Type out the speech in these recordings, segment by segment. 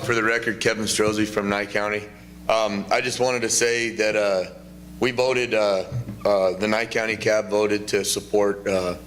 For the record, Kevin Strozzi from Nye County. I just wanted to say that we voted, the Nye County Cab voted to support NDOW's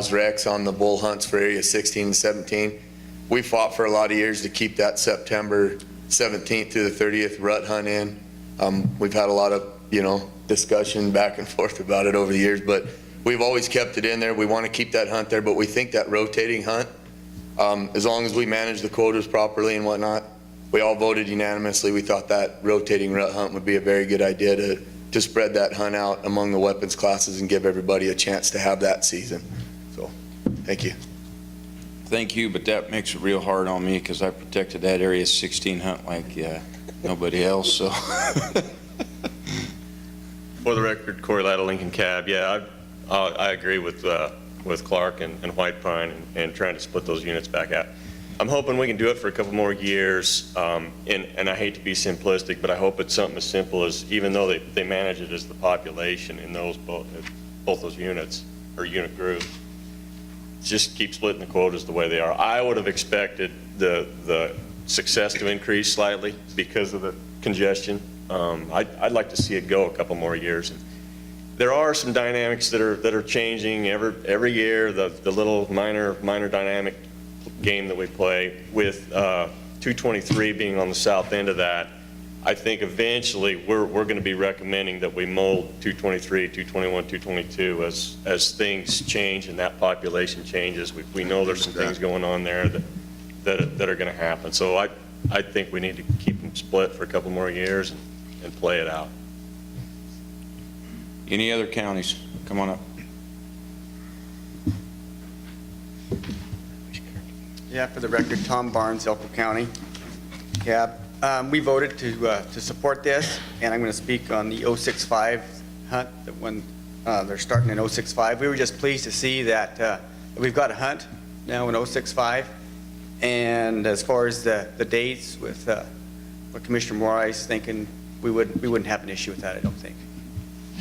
recs on the bull hunts for area 16 and 17. We fought for a lot of years to keep that September 17th through the 30th rut hunt in. We've had a lot of, discussion back and forth about it over the years, but we've always kept it in there. We want to keep that hunt there, but we think that rotating hunt, as long as we manage the quotas properly and whatnot, we all voted unanimously. We thought that rotating rut hunt would be a very good idea to spread that hunt out among the weapons classes and give everybody a chance to have that season. So, thank you. Thank you, but that makes it real hard on me because I protected that area 16 hunt like nobody else. So, for the record, Corey Latta, Lincoln Cab. Yeah, I agree with Clark and White Pine and trying to split those units back out. I'm hoping we can do it for a couple more years, and I hate to be simplistic, but I hope it's something as simple as, even though they manage it as the population in those both those units or unit groups, just keep splitting the quotas the way they are. I would have expected the success to increase slightly because of the congestion. I'd like to see it go a couple more years. And there are some dynamics that are changing every year. The little minor dynamic game that we play with 223 being on the south end of that. I think eventually we're going to be recommending that we mold 223, 221, 222 as things change and that population changes. We know there's some things going on there that are going to happen. So I think we need to keep them split for a couple more years and play it out. any other counties? Come on up. Yeah, for the record, Tom Barnes, Elko County Cab. We voted to support this, and I'm going to speak on the 065 hunt, that when they're starting in 065. We were just pleased to see that we've got a hunt now in 065, and as far as the dates with what Commissioner Moore is thinking, we wouldn't have an issue with that, I don't think.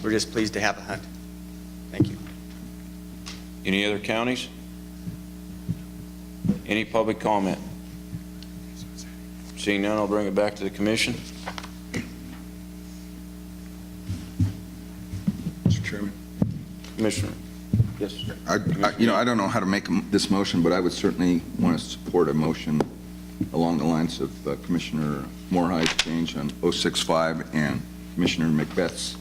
We're just pleased to have a hunt. Thank you. Any other counties? Any public comment? Seeing none, I'll bring it back to the commission. Mr. Chairman. Commissioner. Yes, sir. I don't know how to make this motion, but I would certainly want to support a motion along the lines of Commissioner Moorehide's change on 065 and Commissioner Macbeth's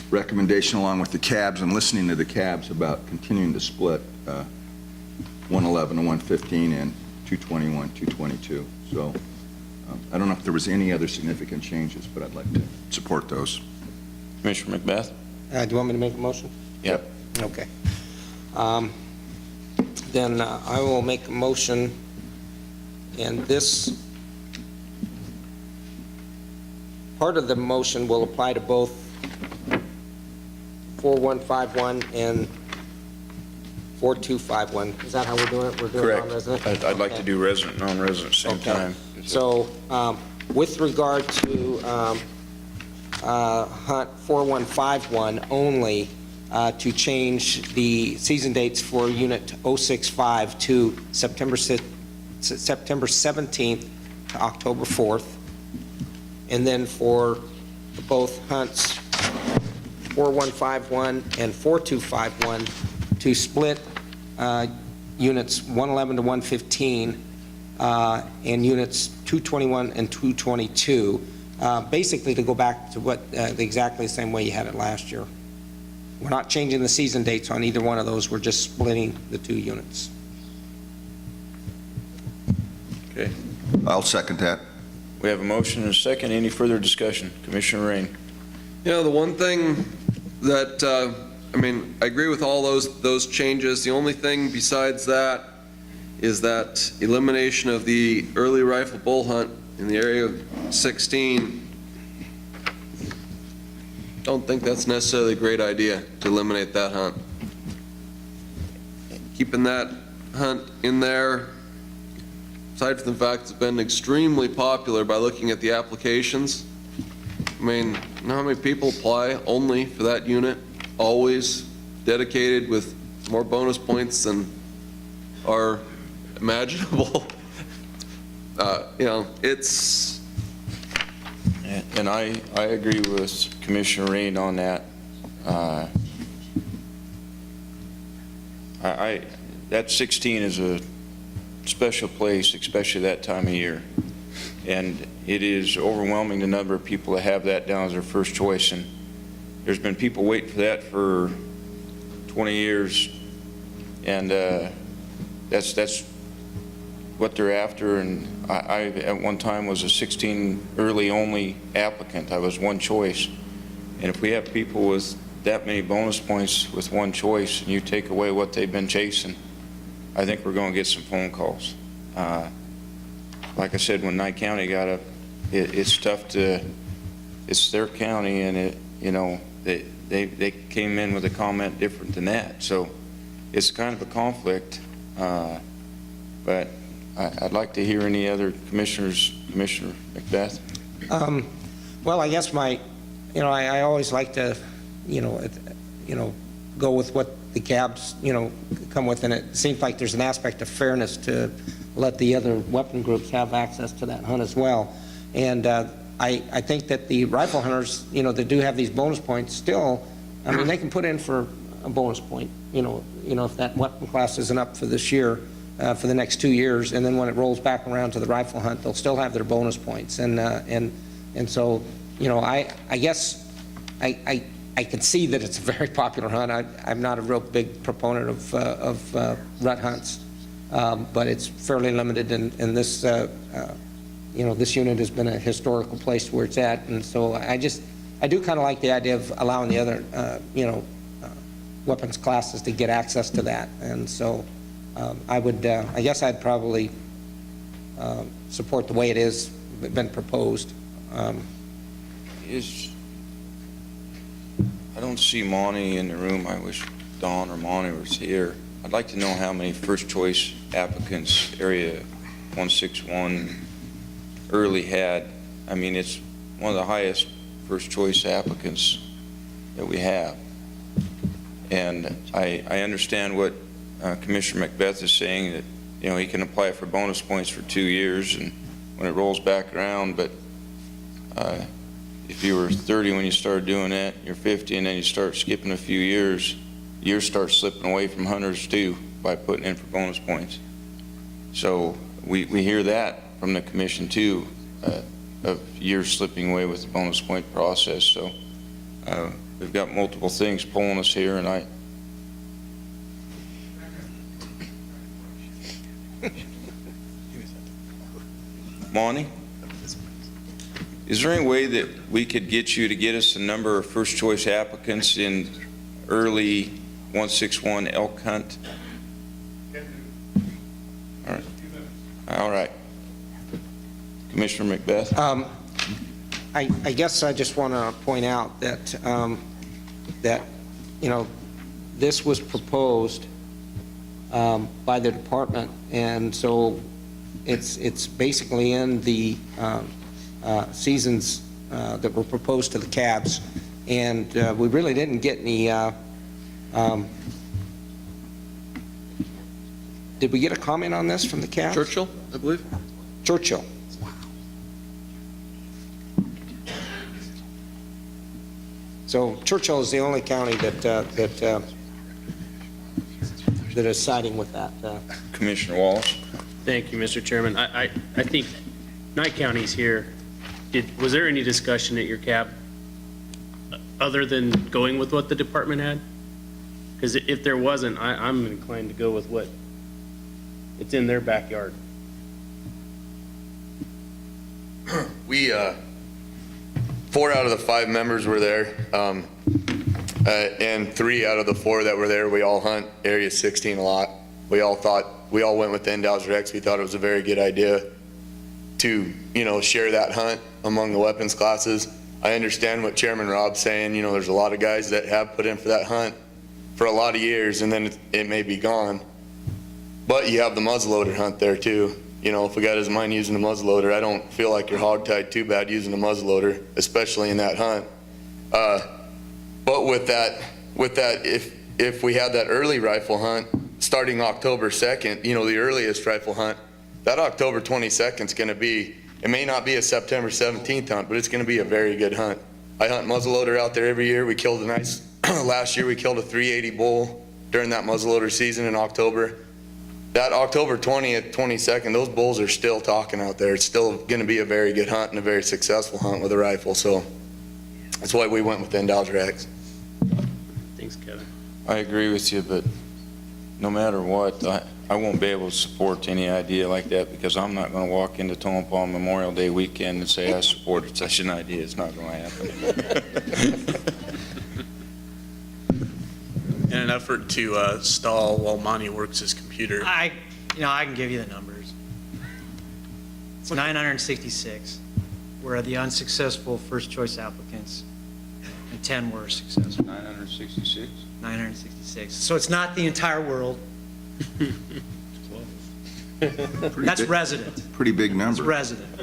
recommendation along with the cabs, and listening to the cabs about continuing to split 111 and 115 and 221, 222. So I don't know if there was any other significant changes, but I'd like to support those. Commissioner Macbeth? Do you want me to make a motion? Yep. Okay. Then I will make a motion, and this part of the motion will apply to both 4151 and 4251. Is that how we're doing it? We're doing Correct. non-resident? I'd like to do resident, non-resident same time. So with regard to hunt 4151 only, to change the season dates for unit 065 to September 17th to October 4th, and then for both hunts 4151 and 4251 to split units 111 to 115 and units 221 and 222, basically to go back to what exactly the same way you had it last year. We're not changing the season dates on either one of those. We're just splitting the two units. Okay. I'll second that. We have a motion and a second. Any further discussion? Commissioner Rain. You know, the one thing that, I agree with all those changes. The only thing besides that is that elimination of the early rifle bull hunt in the area of 16. Don't think that's necessarily a great idea to eliminate that hunt. Keeping that hunt in there, aside from the fact it's been extremely popular by looking at the applications. You know how many people apply only for that unit? Always dedicated with more bonus points than are imaginable. It's, And I agree with Commissioner Rain on that. That 16 is a special place, especially that time of year. And it is overwhelming the number of people that have that down as their first choice. And there's been people waiting for that for 20 years. And that's what they're after. And I at one time was a 16 early only applicant. I was one choice. And if we have people with that many bonus points with one choice and you take away what they've been chasing, I think we're going to get some phone calls. Like I said, when Nye County got up, it's tough to, it's their county, and they came in with a comment different than that. So it's kind of a conflict. But I'd like to hear any other commissioners. Commissioner Macbeth? Well, I guess I always like to, go with what the cabs, come with, and it seems like there's an aspect of fairness to let the other weapon groups have access to that hunt as well. And I think that the rifle hunters, that do have these bonus points still, I mean, they can put in for a bonus point, if that weapon class isn't up for this year, for the next 2 years, and then when it rolls back around to the rifle hunt, they'll still have their bonus points. And so, I guess I can see that it's a very popular hunt. I'm not a real big proponent of rut hunts, but it's fairly limited, and this, this unit has been a historical place where it's at, and so I do kind of like the idea of allowing the other, weapons classes to get access to that, and so I guess I'd probably support the way it is been proposed. I don't see Monty in the room. I wish Don or Monty was here. I'd like to know how many first choice applicants Area 161 early had. I mean, it's one of the highest first choice applicants that we have. And I understand what Commissioner Macbeth is saying, that he can apply for bonus points for 2 years and when it rolls back around, but if you were 30 when you started doing that, you're 50, and then you start skipping a few years, years start slipping away from hunters too by putting in for bonus points. So we hear that from the commission too, of years slipping away with the bonus point process. So we've got multiple things pulling us here, and Monty? Is there any way that we could get you to get us a number of first choice applicants in early 161 elk hunt? All right. Commissioner Macbeth? I guess I just want to point out that, this was proposed by the department, and so it's basically in the seasons that were proposed to the cabs, and we really didn't get any. Did we get a comment on this from the cabs? Churchill, I believe. Churchill. So Churchill is the only county that is siding with that. Commissioner Wallace? Thank you, Mr. Chairman. I think Nye County's here. Was there any discussion at your cab other than going with what the department had? Because if there wasn't, I'm inclined to go with what it's in their backyard. We, 4 out of the 5 members were there, and 3 out of the 4 that were there, we all hunt Area 16 a lot. We all went with the Indow's Rex. We thought it was a very good idea to, share that hunt among the weapons classes. I understand what Chairman Rob's saying. There's a lot of guys that have put in for that hunt for a lot of years, and then it may be gone. But you have the muzzleloader hunt there too. If a guy doesn't mind using a muzzleloader, I don't feel like you're hogtied too bad using a muzzleloader, especially in that hunt. But with that, if we had that early rifle hunt, starting October 2nd, you know, the earliest rifle hunt, that October 22nd is going to be, it may not be a September 17th hunt, but it's going to be a very good hunt. I hunt muzzleloader out there every year. We killed a nice, last year we killed a 380 bull during that muzzleloader season in October. That October 20th, 22nd, those bulls are still talking out there. It's still going to be a very good hunt and a very successful hunt with a rifle. So that's why we went with Indoctrination. Thanks, Kevin. I agree with you, but no matter what, I won't be able to support any idea like that because I'm not going to walk into Tonopah Memorial Day weekend and say I supported such an idea. It's not going to happen. In an effort to stall while Monty works his computer. I can give you the numbers. It's 966 were the unsuccessful first choice applicants, and 10 were successful. 966? 966. So it's not the entire world. That's resident. Pretty big That's number. resident.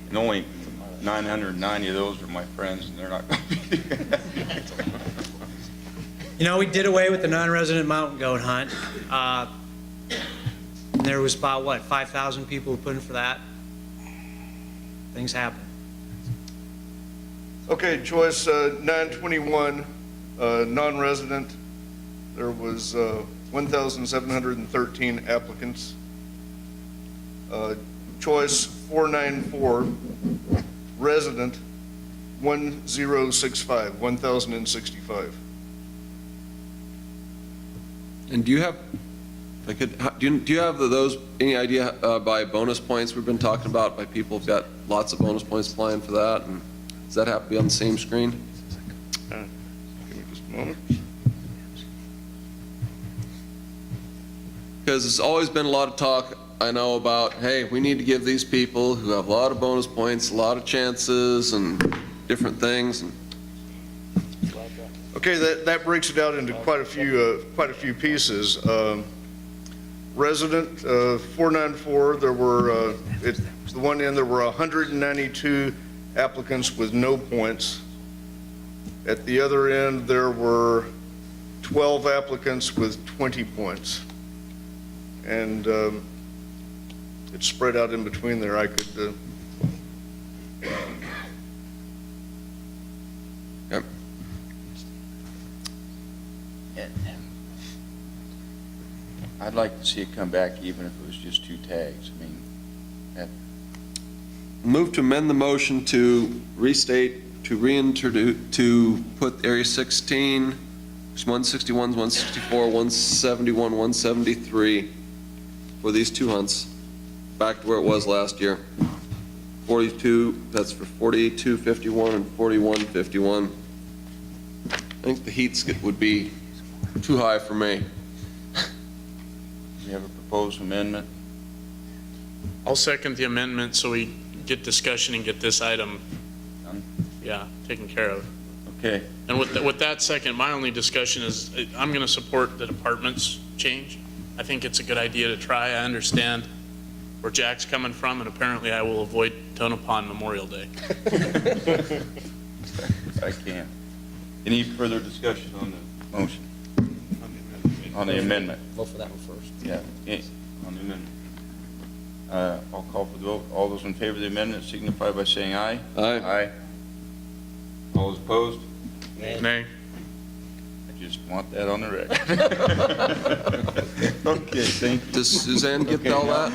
And only 990 of those are my friends, and they're not going to be there. We did away with the non-resident mountain goat hunt. There was about, 5,000 people who put in for that? Things happen. Okay, choice 921, non-resident. There was 1,713 applicants. Choice 494, resident, 1065, 1,065. And do you have, do you have those, any idea by bonus points we've been talking about, by people who've got lots of bonus points applying for that? And does that have to be on the same screen? Give me just a moment. Because there's always been a lot of talk, I know, about, hey, we need to give these people who have a lot of bonus points, a lot of chances and different things. And Okay, that breaks it out into quite a few pieces. Resident 494, there were it's the one end, there were 192 applicants with no points. At the other end, there were 12 applicants with 20 points, and it's spread out in between there. I could. I'd like to see it come back even if it was just 2 tags. I mean, move to amend the motion to restate, to reintroduce, to put Area 16, 161, 164, 171, 173 for these 2 hunts, back to where it was last year. 42, that's for 4251 and 4151. I think the heat would be too high for me. you have a proposed amendment? I'll second the amendment so we get discussion and get this item, taken care of. Okay. And with that second, my only discussion is I'm going to support the department's change. I think it's a good idea to try. I understand where Jack's coming from, and apparently I will avoid Tonopah Memorial Day. I can. Any further discussion on the motion? On the amendment? Vote for that one first. Yeah, on the amendment. I'll call for the vote. All those in favor of the amendment signify by saying aye. Aye. Aye. All those opposed? Nay. I just want that on the record. Okay, thank you. Does Suzanne get all that?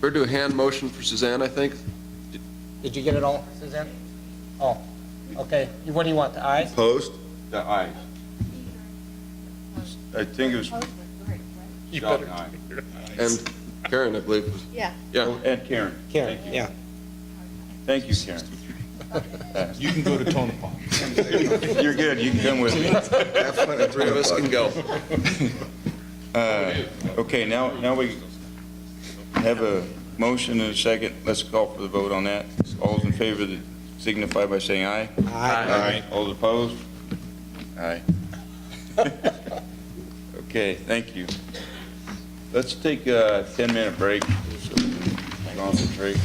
We're do a hand motion for Suzanne, I think. Did you get it all, Suzanne? Oh, okay. What do you want, the ayes? Opposed? The ayes. I think it was Scott and I. And Karen, I believe. Yeah. Yeah. Oh, and Karen. Karen, Thank you. yeah. Thank you, Karen. You can go to Tonopah. You're good. You can come with me. Have fun at 3 of us can go. Okay, now we have a motion and a second. Let's call for the vote on that. All those in favor signify by saying aye. Aye. All those opposed? Aye. Okay, thank you. Let's take a 10-minute break so we can concentrate.